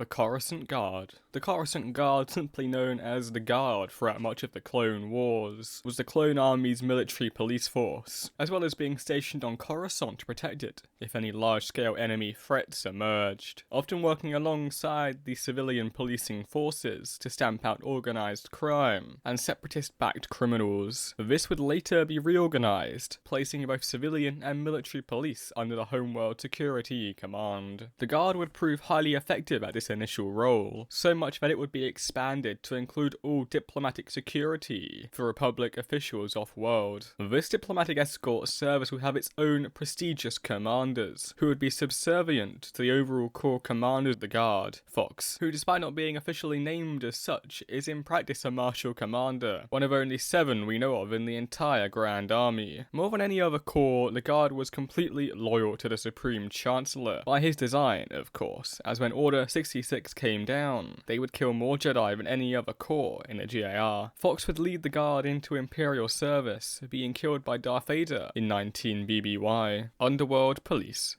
The Coruscant Guard. The Coruscant Guard, simply known as the Guard throughout much of the Clone Wars, was the Clone Army's military police force, as well as being stationed on Coruscant to protect it if any large-scale enemy threats emerged, often working alongside the civilian policing forces to stamp out organised crime and separatist-backed criminals. This would later be reorganised, placing both civilian and military police under the Homeworld Security Command. The Guard would prove highly effective at this initial role, so much that it would be expanded to include all diplomatic security for Republic officials off-world. This diplomatic escort service would have its own prestigious commanders, who would be subservient to the overall core commander of the Guard, Fox, who, despite not being officially named as such, is in practice a martial commander, one of only 7 we know of in the entire Grand Army. More than any other corps, the Guard was completely loyal to the Supreme Chancellor, by his design, of course, as when Order 66 came down, they would kill more Jedi than any other corps in the GAR. Fox would lead the Guard into Imperial service, being killed by Darth Vader in 19 BBY. Underworld Police.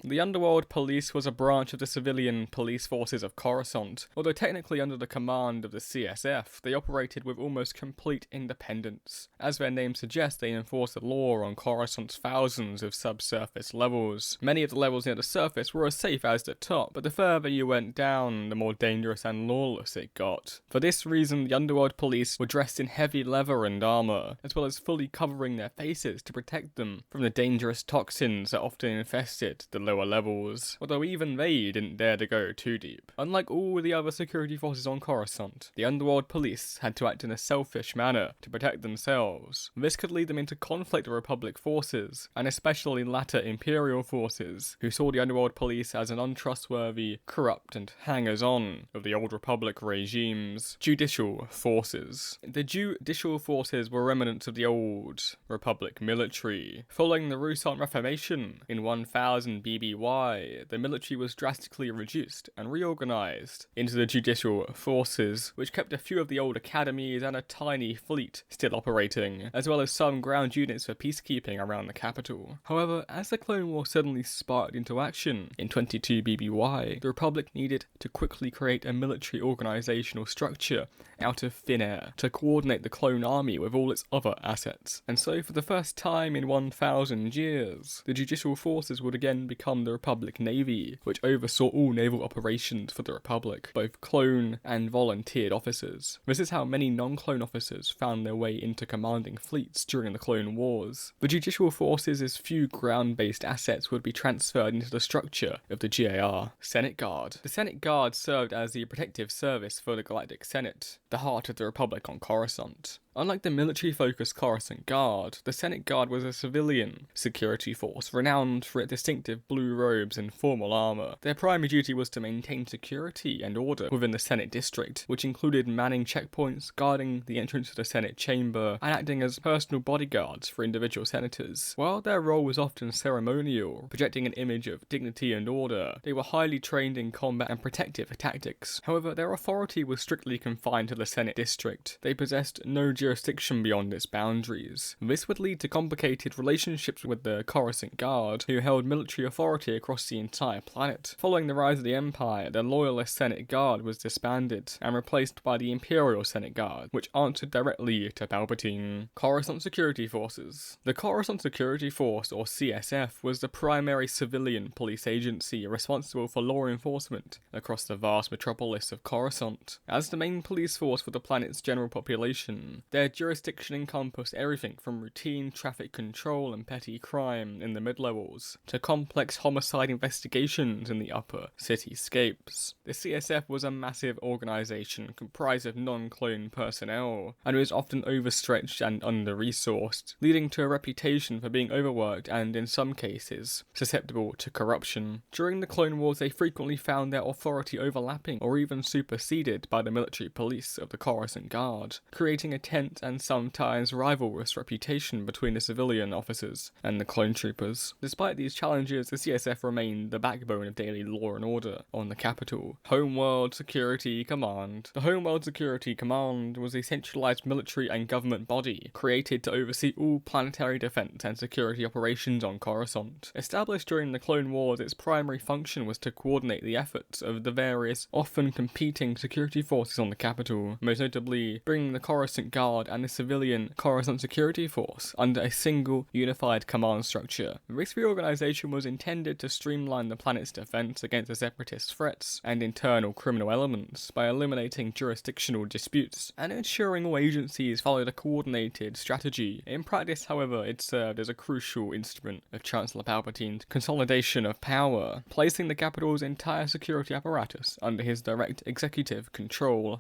The Underworld Police was a branch of the civilian police forces of Coruscant. Although technically under the command of the CSF, they operated with almost complete independence. As their name suggests, they enforced the law on Coruscant's thousands of subsurface levels. Many of the levels near the surface were as safe as the top, but the further you went down, the more dangerous and lawless it got. For this reason, the Underworld Police were dressed in heavy leather and armour, as well as fully covering their faces to protect them from the dangerous toxins that often infested the lower levels, although even they didn't dare to go too deep. Unlike all the other security forces on Coruscant, the Underworld Police had to act in a selfish manner to protect themselves. This could lead them into conflict with Republic forces, and especially latter Imperial forces, who saw the Underworld Police as an untrustworthy, corrupt and hangers-on of the old Republic regimes. Judicial Forces. The Judicial Forces were remnants of the old Republic military. Following the Coruscant Reformation in 1000 BBY, the military was drastically reduced and reorganised into the Judicial Forces, which kept a few of the old academies and a tiny fleet still operating, as well as some ground units for peacekeeping around the capital. However, as the Clone War suddenly sparked into action in 22 BBY, the Republic needed to quickly create a military organisational structure out of thin air to coordinate the clone army with all its other assets. And so, for the first time in 1000 years, the Judicial Forces would again become the Republic Navy, which oversaw all naval operations for the Republic, both clone and volunteered officers. This is how many non-clone officers found their way into commanding fleets during the Clone Wars. The Judicial Forces' few ground-based assets would be transferred into the structure of the GAR. Senate Guard. The Senate Guard served as the protective service for the Galactic Senate, the heart of the Republic on Coruscant. Unlike the military-focused Coruscant Guard, the Senate Guard was a civilian security force renowned for its distinctive blue robes and formal armour. Their primary duty was to maintain security and order within the Senate district, which included manning checkpoints, guarding the entrance to the Senate chamber, and acting as personal bodyguards for individual senators. While their role was often ceremonial, projecting an image of dignity and order, they were highly trained in combat and protective tactics. However, their authority was strictly confined to the Senate district. They possessed no jurisdiction beyond its boundaries. This would lead to complicated relationships with the Coruscant Guard, who held military authority across the entire planet. Following the rise of the Empire, the Loyalist Senate Guard was disbanded and replaced by the Imperial Senate Guard, which answered directly to Palpatine. Coruscant Security Forces. The Coruscant Security Force, or CSF, was the primary civilian police agency responsible for law enforcement across the vast metropolis of Coruscant. As the main police force for the planet's general population, their jurisdiction encompassed everything from routine traffic control and petty crime in the mid-levels, to complex homicide investigations in the upper cityscapes. The CSF was a massive organisation comprised of non-clone personnel, and was often overstretched and under-resourced, leading to a reputation for being overworked and, in some cases, susceptible to corruption. During the Clone Wars, they frequently found their authority overlapping or even superseded by the military police of the Coruscant Guard, creating a tense and sometimes rivalrous reputation between the civilian officers and the clone troopers. Despite these challenges, the CSF remained the backbone of daily law and order on the capital. Homeworld Security Command. The Homeworld Security Command was a centralized military and government body created to oversee all planetary defense and security operations on Coruscant. Established during the Clone Wars, its primary function was to coordinate the efforts of the various, often competing security forces on the capital, most notably bringing the Coruscant Guard and the civilian Coruscant Security Force under a single, unified command structure. This reorganization was intended to streamline the planet's defense against the separatist threats and internal criminal elements by eliminating jurisdictional disputes and ensuring all agencies followed a coordinated strategy. In practice, however, it served as a crucial instrument of Chancellor Palpatine's consolidation of power, placing the capital's entire security apparatus under his direct executive control.